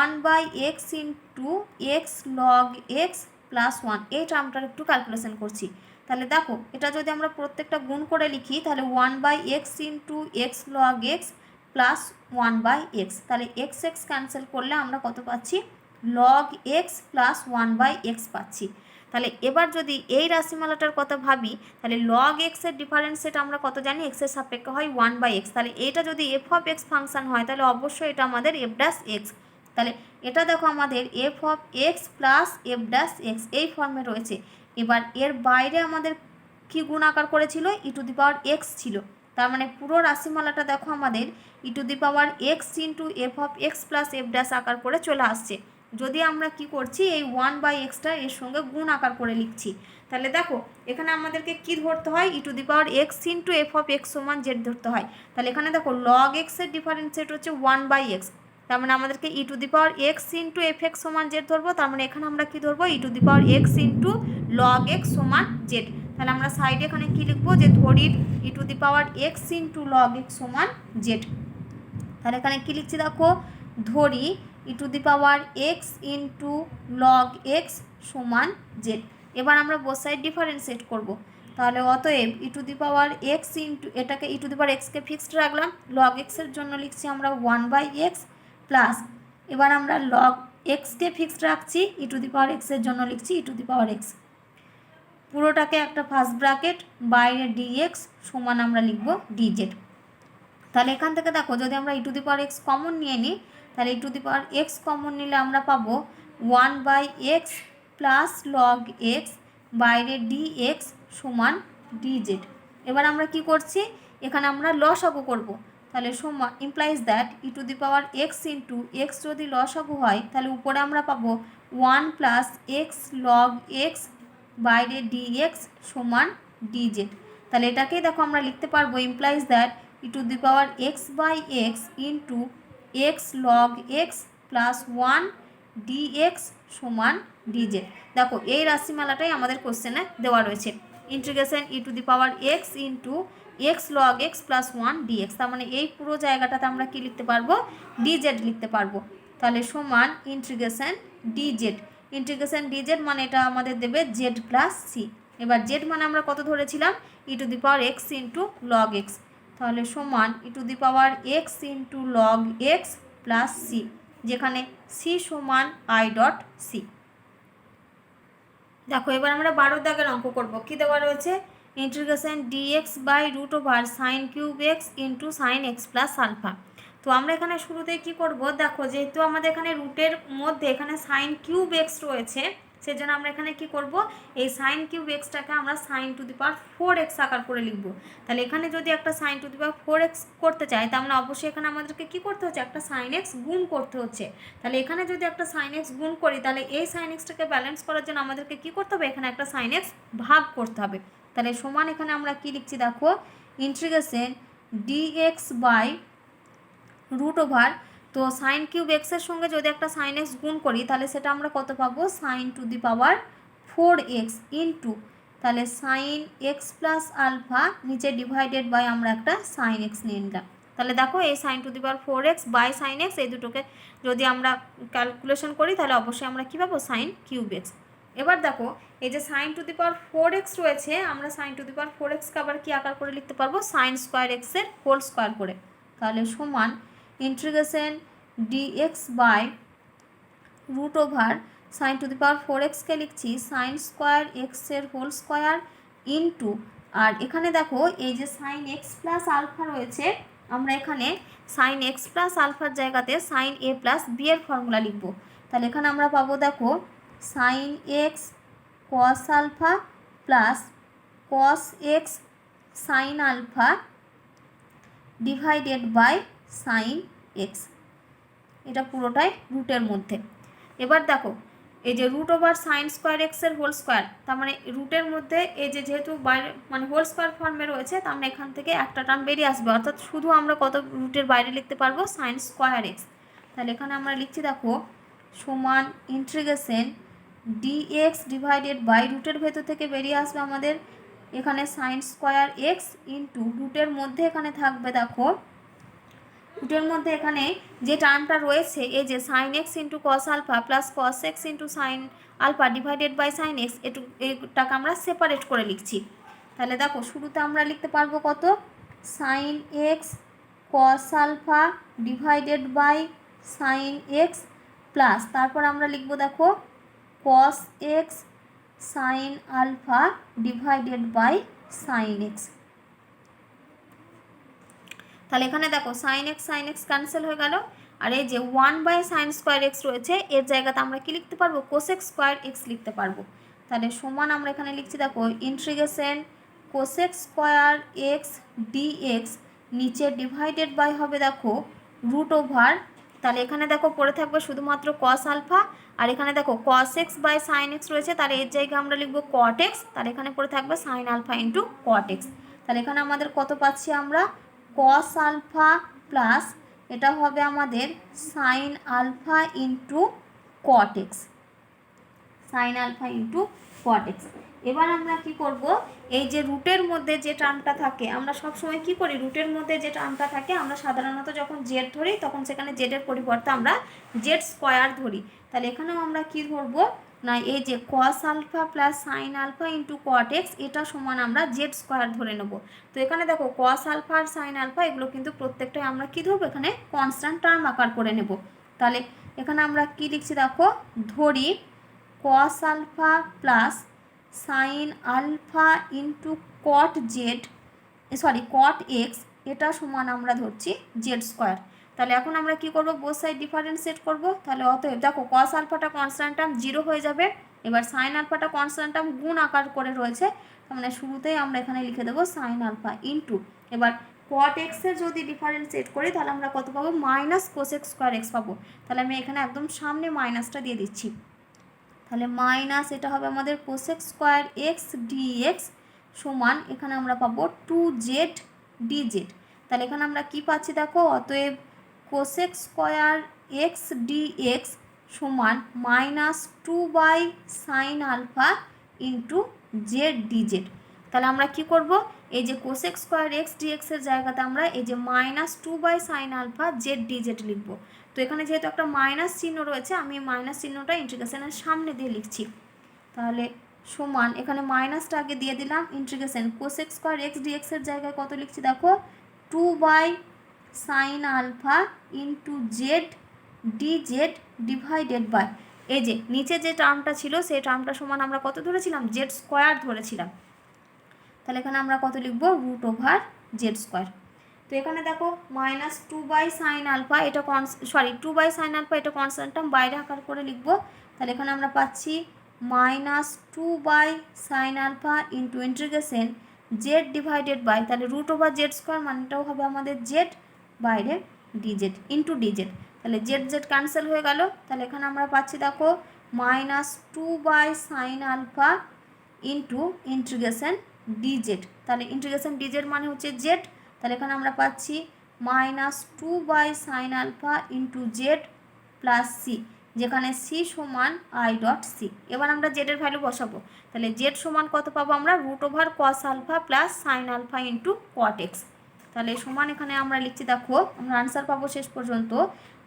1/x into x log x plus 1 এই টার্মটার একটু ক্যালকুলেশন করছি। তাহলে দেখো এটা যদি আমরা প্রত্যেকটা গুণ করে লিখি তাহলে 1/x into x log x plus 1/x, তাহলে এক্স এক্স ক্যান্সেল করলে আমরা কত পাচ্ছি, লগ এক্স প্লাস 1/x পাচ্ছি। তাহলে এবার যদি এই রাশিমালাটার কথা ভাবি তাহলে লগ এক্সের ডিফারেন্স সেটা আমরা কত জানি, এক্সের সাপেক্ষে হয় 1/x। তাহলে এইটা যদি f(x) ফাংশন হয় তাহলে অবশ্যই এটা আমাদের f'(x)। তাহলে এটা দেখো আমাদের f(x) প্লাস f'(x) এই ফর্মে রয়েছে। এবার এর বাইরে আমাদের কি গুণ আকার করেছিল, e⁻x ছিল। তার মানে পুরো রাশিমালাটা দেখো আমাদের e⁻x into f(x) plus f' আকার করে চলে আসছে। যদি আমরা কি করছি, এই 1/xটা এর সঙ্গে গুণ আকার করে লিখছি, তাহলে দেখো এখানে আমাদেরকে কি ধরতে হয়, e⁻x ইন্টু f(x) সমান z ধরতে হয়। তাহলে এখানে দেখো লগ এক্সের ডিফারেন্সিয়েট হচ্ছে 1/x, তার মানে আমাদেরকে e⁻x ইন্টু f(x) সমান z ধরবো। তার মানে এখানে আমরা কি ধরবো, e⁻x ইন্টু লগ এক্স সমান z। তাহলে আমরা সাইডে এখানে কি লিখবো, যে ধরির e⁻x ইন্টু লগ এক্স সমান z। তাহলে এখানে কি লিখছি দেখো, ধরি e⁻x ইন্টু লগ এক্স সমান z। এবার আমরা বোথ সাইড ডিফারেন্সিয়েট করব। তাহলে অতএব e⁻x ইন্টু এটাকে e⁻xকে ফিক্সড রাখলাম, লগ এক্সের জন্য লিখছি আমরা 1/x প্লাস, এবার আমরা লগ এক্সকে ফিক্সড রাখছি, e⁻xের জন্য লিখছি e⁻x, পুরোটাকে একটা ফার্স্ট ব্র্যাকেট বাইরে dx সমান আমরা লিখব dz। তাহলে এখান থেকে দেখো যদি আমরা e⁻x কমন নিয়ে নিই তাহলে e⁻x কমন নিলে আমরা পাবো 1/x প্লাস লগ এক্স বাইরে dx সমান dz। এবার আমরা কি করছি, এখানে আমরা লসাগু করব। তাহলে সমান implies that e⁻x into x যদি লসাগু হয় তাহলে উপরে আমরা পাবো 1 প্লাস এক্স লগ এক্স বাইরে dx সমান dz। তাহলে এটাকেই দেখো আমরা লিখতে পারবো, implies that e⁻x/x into x log x plus 1 dx সমান dz। দেখো এই রাশিমালাটাই আমাদের কোশ্চেনে দেওয়া রয়েছে, integration e⁻x into x log x plus 1 dx। তার মানে এই পুরো জায়গাটাতে আমরা কি লিখতে পারবো, dz লিখতে পারবো। তাহলে সমান ইন্টিগ্রেশন dz, ইন্টিগ্রেশন dz মানে এটা আমাদের দেবে z প্লাস সি। এবার z মানে আমরা কত ধরেছিলাম, e⁻x ইন্টু লগ এক্স, তাহলে সমান e⁻x into log x plus C, যেখানে সি সমান i.c। দেখো এবার আমরা 12 দাগের অঙ্ক করব। কি দেওয়া রয়েছে, ইন্টিগ্রেশন dx/√sin³ x into sine x plus alpha. তো আমরা এখানে শুরুতেই কি করব, দেখো যেহেতু আমাদের এখানে রুটের মধ্যে এখানে sin³ x রয়েছে, সেজন্য আমরা এখানে কি করব, এই sin³xটাকে আমরা sin⁴x আকার করে লিখব। তাহলে এখানে যদি একটা sin⁴x করতে চাই তার মানে অবশ্যই এখানে আমাদেরকে কি করতে হচ্ছে, একটা sin x গুণ করতে হচ্ছে। তাহলে এখানে যদি একটা sin x গুণ করি তাহলে এই sin xটাকে ব্যালেন্স করার জন্য আমাদেরকে কি করতে হবে, এখানে একটা sin x ভাগ করতে হবে। তাহলে সমান এখানে আমরা কি লিখছি দেখো, ইন্টিগ্রেশন dx/√, তো sin³ এর সঙ্গে যদি একটা sin x গুণ করি তাহলে সেটা আমরা কত পাবো, sin⁴x ইন্টু, তাহলে sin x প্লাস আলফা নিচে ডিভাইডেড বাই আমরা একটা sin x নিয়ে নিলাম। তাহলে দেখো এই sin⁴x বাই sin x এই দুটোকে যদি আমরা ক্যালকুলেশন করি তাহলে অবশ্যই আমরা কী পাবো, sin³x। এবার দেখো এই যে sin⁴x রয়েছে, আমরা sin⁴xকে আবার কি আকার করে লিখতে পারবো, sin²x এর হোল স্কোয়ার করে। তাহলে সমান ইন্টিগ্রেশন dx/√sin⁴xকে লিখছি sin²x এর হোল স্কোয়ার ইন্টু, আর এখানে দেখো এই যে sin x প্লাস আলফা রয়েছে, আমরা এখানে sin x প্লাস আলফার জায়গাতে sin a প্লাস বি এর ফর্মুলা লিখব। তাহলে এখানে আমরা পাবো দেখো sin x cos alpha plus cos x sin alpha divided by sin x, এটা পুরোটাই রুটের মধ্যে। এবার দেখো এই যে রুট ওভার সাইন স্কোয়ার এক্সের হোল স্কোয়ার, তার মানে রুটের মধ্যে এই যে যেহেতু বাইরে মানে হোল স্কোয়ার ফর্মে রয়েছে, তার মানে এখান থেকে একটা টার্ম বেরিয়ে আসবে, অর্থাৎ শুধু আমরা কত রুটের বাইরে লিখতে পারবো সাইন স্কোয়ার এক্স। তাহলে এখানে আমরা লিখছি দেখো সমান ইন্টিগ্রেশন ডিএক্স ডিভাইডেড বাই রুটের ভেতর থেকে বেরিয়ে আসবে আমাদের এখানে সাইন স্কোয়ার এক্স ইন্টু রুটের মধ্যে এখানে থাকবে দেখো রুটের মধ্যে এখানে যে টার্মটা রয়েছে এই যে sine x into cos alpha plus cos x into sine alpha divided by sine x, এটাকে আমরা সেপারেট করে লিখছি। তাহলে দেখো শুরুতে আমরা লিখতে পারবো কত sine X cos alpha divided by sine x plus তারপর আমরা লিখবো দেখো cos X sine alpha divided by sine X. তাহলে এখানে দেখো সাইন এক্স ক্যান্সেল হয়ে গেল, আর এই যে 1/sin স্কোয়ার এক্স রয়েছে এর জায়গাতে আমরা কি লিখতে পারবো কোসেক স্কোয়ার এক্স লিখতে পারবো। তাহলে সমান আমরা এখানে লিখছি দেখো integration cosec square x d x, নিচে ডিভাইডেড বাই হবে দেখো রুট ওভার, তাহলে এখানে দেখো পড়ে থাকবে শুধুমাত্র কস আলফা, আর এখানে দেখো cos x by sine x রয়েছে, তাহলে এর জায়গায় আমরা লিখবো কট এক্স, তাহলে এখানে পড়ে থাকবে sine alpha into cot x. তাহলে এখানে আমাদের কত পাচ্ছি আমরা কস আলফা প্লাস এটা হবে আমাদের sine alpha into cot x, sine alpha into cot x. এবার আমরা কি করব এই যে রুটের মধ্যে যে টার্মটা থাকে আমরা সবসময় কি করি রুটের মধ্যে যে টার্মটা থাকে আমরা সাধারণত যখন জেড ধরি তখন সেখানে জেডের পরিবর্তে আমরা জেড স্কোয়ার ধরি। তাহলে এখানেও আমরা কি ধরবো না এই যে cos alpha plus sine alpha into cot x এটা সমান আমরা জেড স্কোয়ার ধরে নেব। তো এখানে দেখো কস আলফা আর সাইন আলফা এগুলো কিন্তু প্রত্যেকটাই আমরা কি ধরবো এখানে কনস্ট্যান্ট টার্ম আকার করে নেব। তাহলে এখানে আমরা কি লিখছি দেখো ধরি cos alpha plus sine alpha into cot z cot x এটা সমান আমরা ধরছি জেড স্কোয়ার। তাহলে এখন আমরা কি করব বোথ সাইড ডিফারেন্সিয়েট করব। তাহলে অতএব দেখো কস আলফাটা কনস্ট্যান্ট টার্ম 0 হয়ে যাবে, এবার সাইন আলফাটা কনস্ট্যান্ট টার্ম গুণ আকার করে রয়েছে, তার মানে শুরুতেই আমরা এখানে লিখে দেবো সাইন আলফা ইন্টু এবার কট এক্সের যদি ডিফারেন্সিয়েট করি তাহলে আমরা কত পাবো মাইনাস কোসেক স্কোয়ার এক্স পাবো। তাহলে আমি এখানে একদম সামনে মাইনাসটা দিয়ে দিচ্ছি, তাহলে মাইনাস এটা হবে আমাদের কোসেক স্কোয়ার এক্স ডিএক্স সমান এখানে আমরা পাবো 2z dz। তাহলে এখানে আমরা কি পাচ্ছি দেখো অতএব কোসেক স্কোয়ার এক্স ডিএক্স সমান minus 2/sin alpha into z d z. তাহলে আমরা কি করব এই যে কোসেক স্কোয়ার এক্স ডিএক্সের জায়গাতে আমরা এই যে minus 2/sin alpha Z DZ লিখবো। তো এখানে যেহেতু একটা মাইনাস চিহ্ন রয়েছে আমি মাইনাস চিহ্নটা ইন্টিগ্রেশনের সামনে দিয়ে লিখছি। তাহলে সমান এখানে মাইনাসটা আগে দিয়ে দিলাম ইন্টিগ্রেশন কোসেক স্কোয়ার এক্স ডিএক্সের জায়গায় কত লিখছি দেখো 2/sin alpha into z dz divided by এই যে নিচে যে টার্মটা ছিল সেই টার্মটা সমান আমরা কত ধরেছিলাম জেড স্কোয়ার ধরেছিলাম। তাহলে এখানে আমরা কত লিখবো রুট ওভার জেড স্কোয়ার। তো এখানে দেখো মাইনাস 2/sin আলফা এটা 2/sin আলফা এটা কনস্ট্যান্ট টার্ম বাইরে আকার করে লিখবো। তাহলে এখানে আমরা পাচ্ছি minus 2/sin alpha into integration Z divided by তাহলে রুট ওভার জেড স্কোয়ার মানটাও হবে আমাদের জেড বাইরে ডিজেড ইন্টু ডিজেড। তাহলে জেড জেড ক্যান্সেল হয়ে গেল। তাহলে এখানে আমরা পাচ্ছি দেখো minus 2/sin alpha into integration d z, তাহলে ইন্টিগ্রেশন ডিজেড মানে হচ্ছে জেড। তাহলে এখানে আমরা পাচ্ছি minus 2/sin alpha into z plus C, যেখানে সি সমান আই ডট সি। এবার আমরা জেডের ভ্যালু বসাবো। তাহলে জেড সমান কত পাবো আমরা root over cos alpha plus sine alpha into cot x. তাহলে সমান এখানে আমরা লিখছি দেখো আমরা আনসার পাবো শেষ পর্যন্ত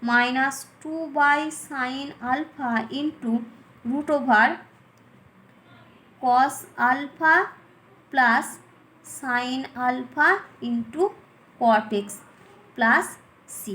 minus 2/sin alpha into root over cos alpha plus sine alpha into cot x plus C.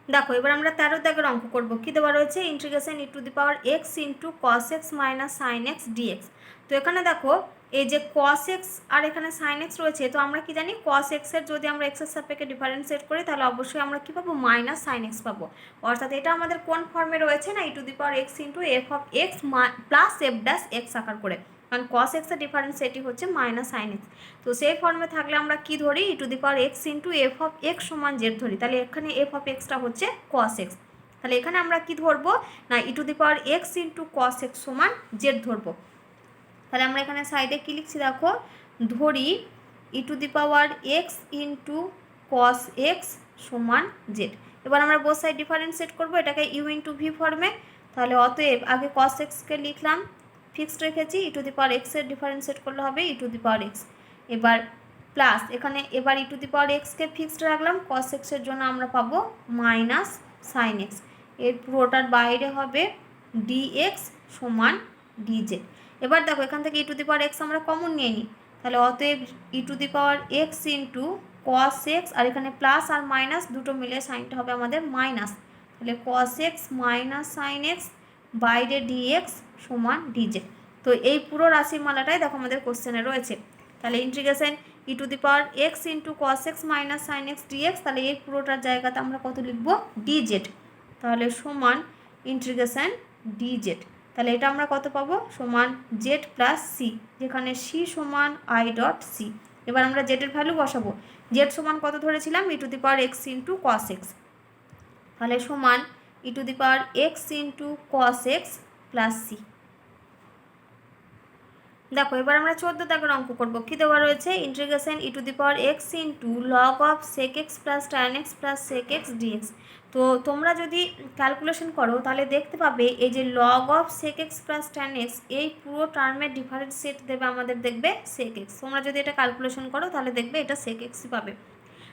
দেখো এবার আমরা 13 দাগের অঙ্ক করব। কী দেওয়া রয়েছে integration e⁻x into cos x minus sine x dx. তো এখানে দেখো এই যে কস এক্স আর এখানে সাইন এক্স রয়েছে, তো আমরা কি জানি কস এক্সের যদি আমরা এক্সের সাপেক্ষে ডিফারেন্সিয়েট করি তাহলে অবশ্যই আমরা কী পাবো মাইনাস সাইন এক্স পাবো। অর্থাৎ এটা আমাদের কোন ফর্মে রয়েছে না e⁻x into F of x plus F dash x আকার করে, কারণ কস এক্সের ডিফারেন্সিয়েটিভ হচ্ছে মাইনাস সাইন এক্স। তো সেই ফর্মে থাকলে আমরা কি ধরি e⁻x into F of x সমান জেড ধরি। তাহলে এখানে এফ অফ এক্সটা হচ্ছে কস এক্স। তাহলে এখানে আমরা কি ধরবো না ই to the power x into cos X সমান জেড ধরবো। তাহলে আমরা এখানে সাইডে কী লিখছি দেখো, ধরি ই to the power x into cos X সমান জেড। এবার আমরা বোথ সাইড ডিফারেন্সিয়েট করবো এটাকে ইউ ইন্টু ভি ফর্মে। তাহলে অতএব আগে কস এক্সকে লিখলাম, ফিক্সড রেখেছি, ই টু দি পাওয়ার এক্সের ডিফারেন্সিয়েট করলে হবে ই টু দি পাওয়ার এক্স। এবার প্লাস এখানে এবার ই টু দি পাওয়ার এক্সকে ফিক্সড রাখলাম, কস এক্সের জন্য আমরা পাবো মাইনাস সাইন এক্স। এর পুরোটার বাইরে হবে ডিএক্স সমান ডিজেড। এবার দেখো এখান থেকে E to the power X আমরা কমন নিয়ে নিই, তাহলে অতএব ই to the power x into cos X, আর এখানে প্লাস আর মাইনাস দুটো মিলে সাইনটা হবে আমাদের মাইনাস, তাহলে cos x minus sine x বাইরে ডিএক্স সমান ডিজেড। তো এই পুরো রাশিমালাটাই দেখো আমাদের কোশ্চেনে রয়েছে। তাহলে integration E to the power x into cos x minus sine x dx, তাহলে এই পুরোটার জায়গাতে আমরা কত লিখবো ডিজেড, তাহলে সমান ইন্টিগ্রেশন ডিজেড। তাহলে এটা আমরা কত পাবো সমান জেড প্লাস সি, যেখানে সি সমান আই ডট সি। এবার আমরা জেডের ভ্যালু বসাবো, জেড সমান কত ধরেছিলাম E to the power x into cos X, তাহলে সমান E to the power x into cos x plus C. দেখো এবার আমরা 14 দাগের অঙ্ক করবো। কী দেওয়া রয়েছে, integration E to the power x into log of sec x plus tan x plus sec x dx. তো তোমরা যদি ক্যালকুলেশন করো তাহলে দেখতে পাবে এই যে log of sec x plus tan x এই পুরো টার্মের ডিফারেন্সিয়েট দেবে আমাদের দেখবে সেক এক্স। তোমরা যদি এটা ক্যালকুলেশন করো তাহলে দেখবে এটা সেক এক্সই পাবে।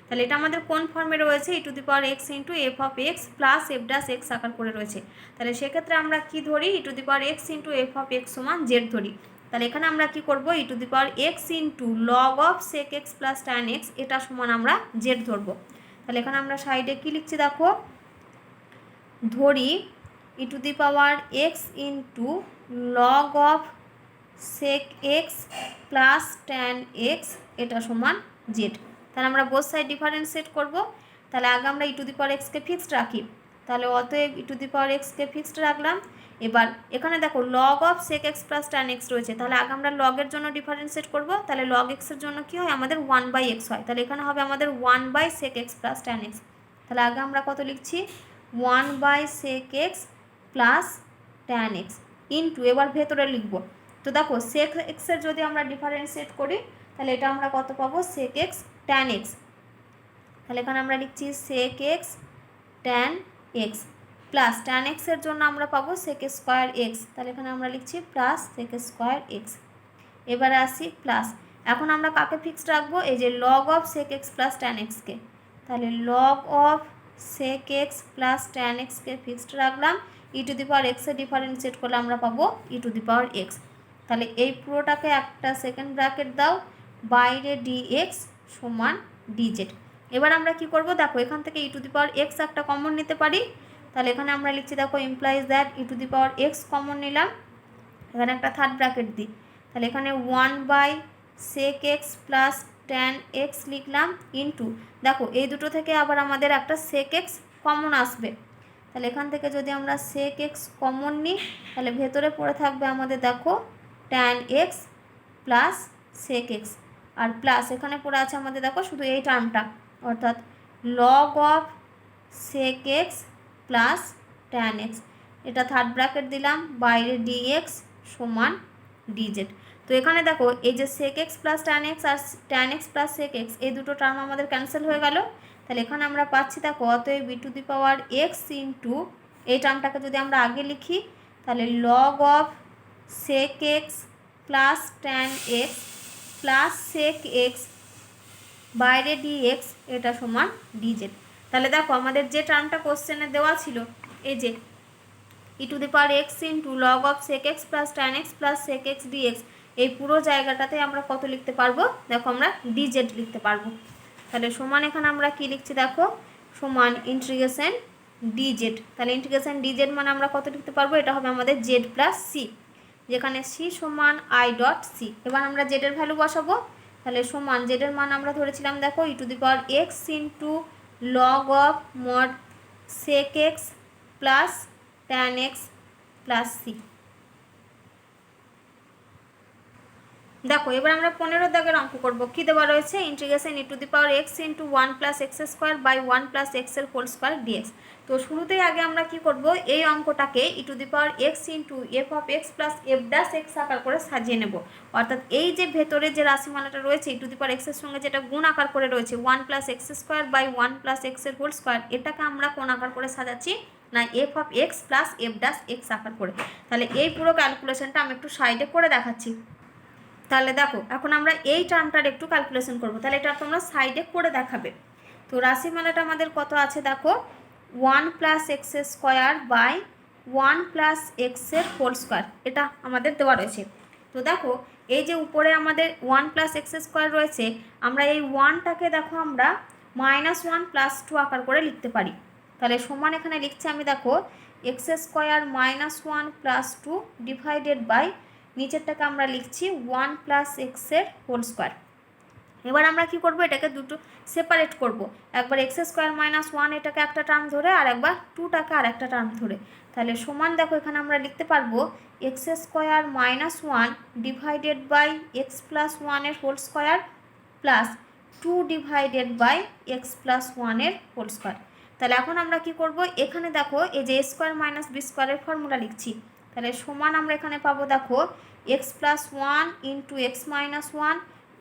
তাহলে এটা আমাদের কোন ফর্মে রয়েছে, E to the power x into F of x plus F dash X আকার করে রয়েছে। তাহলে সেক্ষেত্রে আমরা কি ধরি, ই to the power x into F of x সমান জেড ধরি। তাহলে এখানে আমরা কি করব, E to the power x into log of sec x plus tan x এটা সমান আমরা জেড ধরবো। তাহলে এখানে আমরা সাইডে কি লিখছি দেখো, ধরি ই to the power x into log of sec x plus tan x এটা সমান জেড। তাহলে আমরা বোথ সাইড ডিফারেন্সিয়েট করব। তাহলে আগে আমরা ই টু দি পাওয়ার এক্সকে ফিক্সড রাখি, তাহলে অতএব ই টু দি পাওয়ার এক্সকে ফিক্সড রাখলাম। এবার এখানে দেখো log of sec x plus tan x রয়েছে, তাহলে আগে আমরা লগের জন্য ডিফারেন্সিয়েট করব। তাহলে লগ এক্সের জন্য কি হয় আমাদের 1/x হয়, তাহলে এখানে হবে আমাদের 1/সেক এক্স প্লাস ট্যান এক্স। তাহলে আগে আমরা কত লিখছি 1/সেক x plus tan x into, এবার ভেতরে লিখব। তো দেখো সেক এক্সের যদি আমরা ডিফারেন্সিয়েট করি তাহলে এটা আমরা কত পাবো সেক এক্স ট্যান এক্স। তাহলে এখানে আমরা লিখছি sec x tan x plus tan এক্সের জন্য আমরা পাবো সেক স্কোয়ার এক্স, তাহলে এখানে আমরা লিখছি প্লাস সেক স্কোয়ার এক্স। এবারে আসি প্লাস, এখন আমরা কাকে ফিক্সড রাখবো, এই যে log of sec x plus tan এক্সকে। তাহলে log of sec x plus tan এক্সকে ফিক্সড রাখলাম, ই টু দি পাওয়ার এক্সের ডিফারেন্সিয়েট করলে আমরা পাবো e to the power x. তাহলে এই পুরোটাকে একটা সেকেন্ড ব্র্যাকেট দাও, বাইরে ডিএক্স সমান ডিজেড। এবার আমরা কি করব, দেখো এখান থেকে E to the power x একটা কমন নিতে পারি। তাহলে এখানে আমরা লিখছি দেখো implies that e to the power x common নিলাম, এখানে একটা থার্ড ব্র্যাকেট দিই। তাহলে এখানে 1/সেক এক্স প্লাস ট্যান এক্স লিখলাম ইন্টু, দেখো এই দুটো থেকে আবার আমাদের একটা সেক এক্স কমন আসবে। তাহলে এখান থেকে যদি আমরা সেক এক্স কমন নিই তাহলে ভেতরে পড়ে থাকবে আমাদের দেখো tan x plus sec x, আর প্লাস এখানে পড়ে আছে আমাদের দেখো শুধু এই টার্মটা, অর্থাৎ log of sec x plus tan x. এটা থার্ড ব্র্যাকেট দিলাম, বাইরে ডিএক্স সমান ডিজেড। তো এখানে দেখো এই যে sec x plus tan x আর tan x plus sec x এই দুটো টার্ম আমাদের ক্যান্সেল হয়ে গেল। তাহলে এখানে আমরা পাচ্ছি দেখো অতএব ই to the power x into, এই টার্মটাকে যদি আমরা আগে লিখি তাহলে log of sec x plus tan x plus sec x বাইরে ডিএক্স এটা সমান ডিজেড। তাহলে দেখো আমাদের যে টার্মটা কোশ্চেনে দেওয়া ছিল এই যে ই to the power x into log of sec x plus tan x plus sec x dx, এই পুরো জায়গাটাতে আমরা কত লিখতে পারবো, দেখো আমরা ডিজেড লিখতে পারবো। তাহলে সমান এখানে আমরা কি লিখছি দেখো সমান ইন্টিগ্রেশন ডিজেড। তাহলে ইন্টিগ্রেশন ডিজেড মানে আমরা কত লিখতে পারবো, এটা হবে আমাদের জেড প্লাস সি, যেখানে সি সমান আই ডট সি। এবার আমরা জেডের ভ্যালু বসাবো। তাহলে সমান জেডের মান আমরা ধরেছিলাম দেখো ই to the power x into log of mod sec x plus tan x plus C. দেখো এবার আমরা 15 দাগের অঙ্ক করব। কি দেওয়া রয়েছে, integration E to the power x into 1 plus x square by 1 plus x এর হোল স্কোয়ার ডিএক্স। তো শুরুতেই আগে আমরা কি করব, এই অঙ্কটাকে e to the power x into F of x plus F dash x আকার করে সাজিয়ে নেব। অর্থাৎ এই যে ভেতরে যে রাশিমালাটা রয়েছে ই টু দি পাওয়ার এক্সের সঙ্গে যেটা গুণ আকার করে রয়েছে 1 plus x square by 1 plus x এর হোল স্কোয়ার, এটাকে আমরা কোন আকার করে সাজাচ্ছি না f of x plus F dash x আকার করে। তাহলে এই পুরো ক্যালকুলেশনটা আমি একটু সাইডে করে দেখাচ্ছি। তাহলে দেখো এখন আমরা এই টার্মটার একটু ক্যালকুলেশন করব, তাহলে এটা তোমরা সাইডে করে দেখাবে। তো রাশিমালাটা আমাদের কত আছে দেখো, 1 plus x square by 1 plus এক্সের হোল স্কোয়ার, এটা আমাদের দেওয়া রয়েছে। তো দেখো এই যে উপরে আমাদের 1 প্লাস এক্স স্কোয়ার রয়েছে, আমরা এই 1টাকে দেখো আমরা -1 প্লাস 2 আকার করে লিখতে পারি। তাহলে সমান এখানে লিখছি আমি, দেখো x square -1 plus 2 divided by নিচেরটাকে আমরা লিখছি 1 প্লাস এক্সের হোল স্কোয়ার। এবার আমরা কি করব, এটাকে দুটো সেপারেট করব, একবার এক্স স্কোয়ার -1 এটাকে একটা টার্ম ধরে আর একবার 2টাকে আর একটা টার্ম ধরে। তাহলে সমান দেখো এখানে আমরা লিখতে পারবো x square -1 divided by x plus 1 এর whole square plus 2 divided by x plus 1 এর হোল স্কোয়ার। তাহলে এখন আমরা কি করব, এখানে দেখো এই যে এ স্কোয়ার মাইনাস বি স্কোয়ারের ফর্মুলা লিখছি। তাহলে সমান আমরা এখানে পাবো দেখো x plus 1 into x minus 1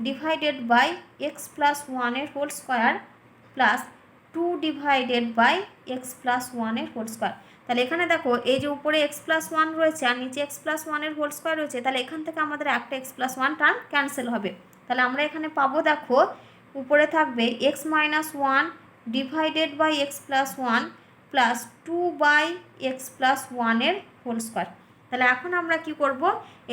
divided by x plus 1 এর whole square plus 2 divided by x plus 1 এর হোল স্কোয়ার। তাহলে এখানে দেখো এই যে উপরে এক্স প্লাস 1 রয়েছে আর নিচে এক্স প্লাস 1 এর হোল স্কোয়ার রয়েছে, তাহলে এখান থেকে আমাদের একটা এক্স প্লাস 1 টার্ম ক্যান্সেল হবে। তাহলে আমরা এখানে পাবো দেখো উপরে থাকবে x minus 1 divided by x plus 1 plus 2 by x plus 1 এর হোল স্কোয়ার। তাহলে এখন আমরা কি করব,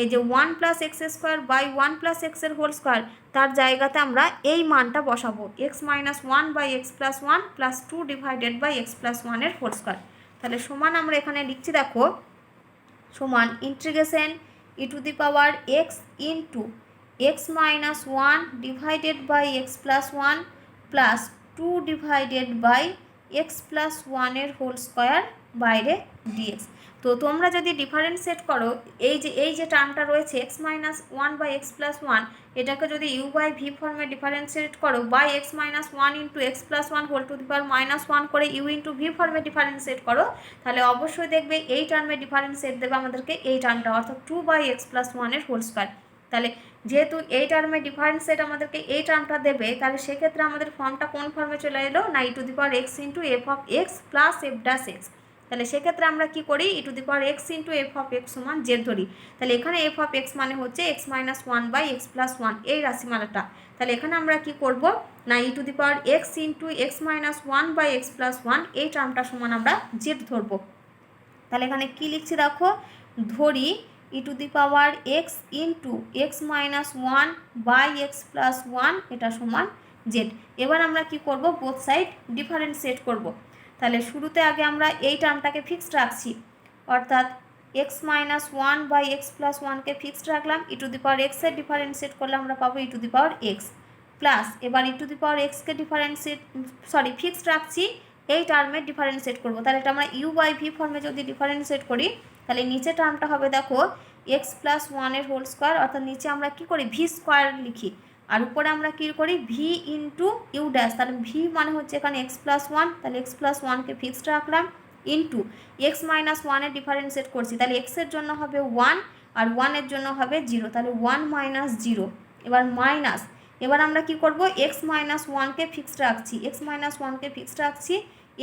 এই যে 1 plus x square by 1 plus এক্সের হোল স্কোয়ার তার জায়গাতে আমরা এই মানটা বসাবো, x minus 1 by x plus 1 plus 2 divided by x plus 1 এর হোল স্কোয়ার। তাহলে সমান আমরা এখানে লিখছি দেখো সমান integration E to the power x into x minus 1 divided by x plus 1 plus 2 divided by x plus 1 এর হোল স্কোয়ার বাইরে ডিএক্স। তো তোমরা যদি ডিফারেন্সিয়েট করো এই যে টার্মটা রয়েছে x minus 1 by x plus 1, এটাকে যদি ইউ বাই ভি ফর্মে ডিফারেন্সিয়েট করো by x minus 1 into x plus 1 whole to the power -1 করে ইউ ইন্টু ভি ফর্মে ডিফারেন্সিয়েট করো, তাহলে অবশ্যই দেখবে এই টার্মে ডিফারেন্সিয়েট দেবে আমাদেরকে এই টার্মটা, অর্থাৎ 2 বাই এক্স প্লাস 1 এর হোল স্কোয়ার। তাহলে যেহেতু এই টার্মে ডিফারেন্সিয়েট আমাদেরকে এই টার্মটা দেবে, তাহলে সেক্ষেত্রে আমাদের ফর্মটা কোন ফর্মে চলে এলো না ই to the power x into F of x plus F dash x. তাহলে সেক্ষেত্রে আমরা কি করি, e to the power x into F of x সমান জেড ধরি। তাহলে এখানে এফ অফ এক্স মানে হচ্ছে x minus 1 by x plus 1 এই রাশিমালাটা। তাহলে এখানে আমরা কি করব না ই to the power x into x minus 1 by x plus 1 এই টার্মটা সমান আমরা জেড ধরবো। তাহলে এখানে কি লিখছি দেখো, ধরি ই to the power x into x minus 1 by x plus 1 এটা সমান জেড। এবার আমরা কি করব, বোথ সাইড ডিফারেন্সিয়েট করব। তাহলে শুরুতে আগে আমরা এই টার্মটাকে ফিক্সড রাখছি, অর্থাৎ x minus 1 by x plus 1কে ফিক্সড রাখলাম, ই টু দি পাওয়ার এক্সের ডিফারেন্সিয়েট করলে আমরা পাবো e to the power x plus, এবার ই টু দি পাওয়ার এক্সকে ফিক্সড রাখছি, এই টার্মে ডিফারেন্সিয়েট করব। তাহলে এটা আমরা ইউ বাই ভি ফর্মে যদি ডিফারেন্সিয়েট করি, তাহলে নিচে টার্মটা হবে দেখো এক্স প্লাস 1 এর হোল স্কোয়ার, অর্থাৎ নিচে আমরা কি করি ভি স্কোয়ার লিখি আর উপরে আমরা কী করি ভি ইন্টু ইউ ড্যাশ। তাহলে ভি মানে হচ্ছে এখানে এক্স প্লাস 1, তাহলে এক্স প্লাস 1কে ফিক্সড রাখলাম ইন্টু এক্স মাইনাস 1-এর ডিফারেন্সিয়েট করছি, তাহলে এক্সের জন্য হবে 1 আর 1-এর জন্য হবে 0, তাহলে 1 মাইনাস 0, এবার মাইনাস, এবার আমরা কি করব এক্স মাইনাস 1কে ফিক্সড রাখছি, এক্স মাইনাস 1কে ফিক্সড রাখছি,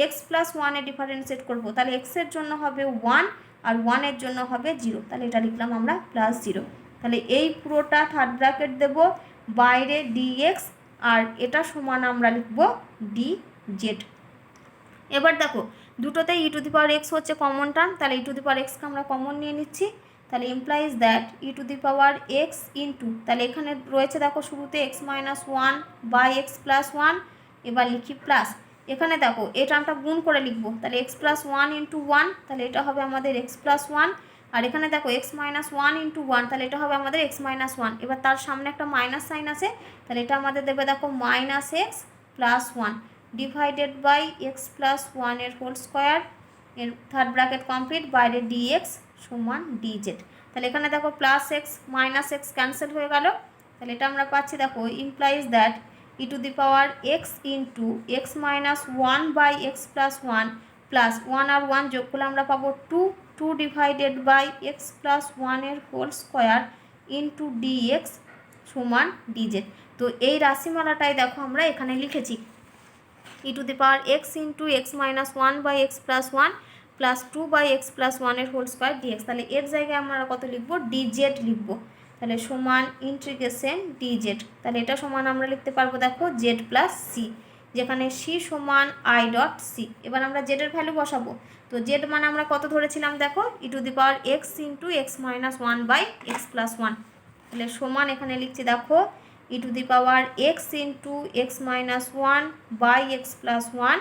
এক্স প্লাস 1-এ ডিফারেন্সিয়েট করবো, তাহলে এক্সের জন্য হবে 1 আর 1-এর জন্য হবে 0, তাহলে এটা লিখলাম আমরা প্লাস 0। তাহলে এই পুরোটা থার্ড ব্র্যাকেট দেবো, বাইরে ডিএক্স আর এটা সমান আমরা লিখব ডি জেড। এবার দেখো দুটোতে ই টু দি পাওয়ার এক্স হচ্ছে কমন টার্ম, তাহলে ই টু দি পাওয়ার এক্সকে আমরা কমন নিয়ে নিচ্ছি, তাহলে implies that e to the power x into, তাহলে এখানে রয়েছে দেখো শুরুতে x minus 1 by x plus 1, এবার লিখি প্লাস, এখানে দেখো এই টার্মটা গুণ করে লিখবো, তাহলে এক্স প্লাস 1 ইন্টু 1, তাহলে এটা হবে আমাদের এক্স প্লাস 1, আর এখানে দেখো এক্স মাইনাস 1 ইন্টু 1, তাহলে এটা হবে আমাদের এক্স মাইনাস 1, এবার তার সামনে একটা মাইনাস সাইন আছে, তাহলে এটা আমাদের দেবে দেখো minus x plus 1 divided by x plus 1 এর হোল স্কোয়ার, এর থার্ড ব্র্যাকেট কমপ্লিট, বাইরে ডিএক্স সমান ডিজেড। তাহলে এখানে দেখো plus x minus x cancel হয়ে গেল, তাহলে এটা আমরা পাচ্ছি, দেখো implies that e to the power x into x minus one by x plus one plus one আর ওয়ান যোগ করলে আমরা পাবো two divided by x plus ওয়ানের হোল স্কোয়ার ইন্টু ডিএক্স সমান ডিজেড। তো এই রাশিমালাটাই দেখো আমরা এখানে লিখেছি, e to the power x into x minus one by x plus one plus two by x plus ওয়ানের হোল স্কোয়ার ডিএক্স। তাহলে এর জায়গায় আমরা কত লিখবো, ডিজেড লিখবো। তাহলে সমান ইন্টিগ্রেশন ডিজেড। তাহলে এটা সমান আমরা লিখতে পারবো দেখো জেড প্লাস সি, যেখানে সি সমান আই ডট সি। এবার আমরা জেডের ভ্যালু বসাবো। তো জেড মানে আমরা কত ধরেছিলাম দেখো, ই to the power x into x minus one by x plus one. তাহলে সমান এখানে লিখছি দেখো ই to the power x into x minus one by x plus one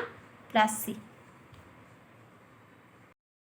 plus C.